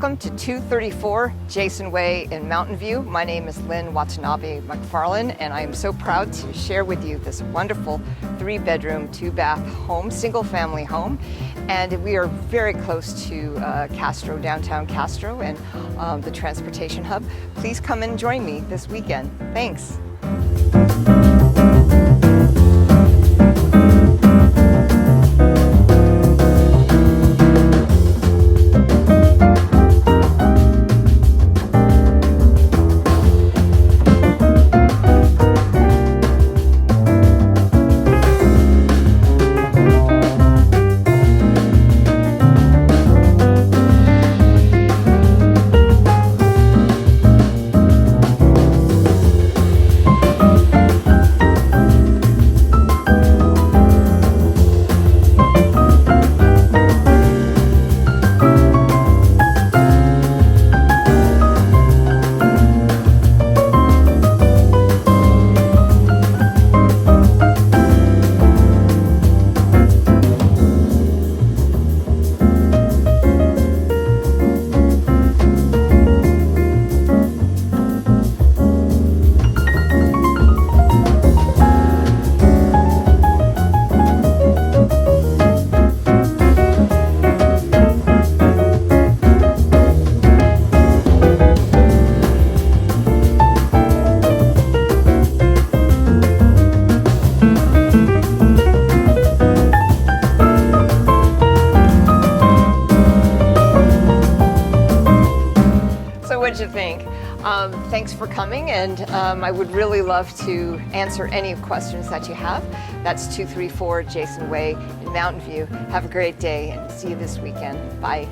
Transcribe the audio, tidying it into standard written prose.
Welcome to 234 Jason Way in Mountain View. My name is Lynne MacFarlane, and I am so proud to share with you this wonderful 3-bedroom, 2-bath home, single-family home. And we are very close to Castro, downtown Castro, and the transportation hub. Please come and join me this weekend. Thanks. What'd you think? Thanks for coming, and I would really love to answer any questions that you have. That's 234 Jason Way in Mountain View. Have a great day and see you this weekend. Bye.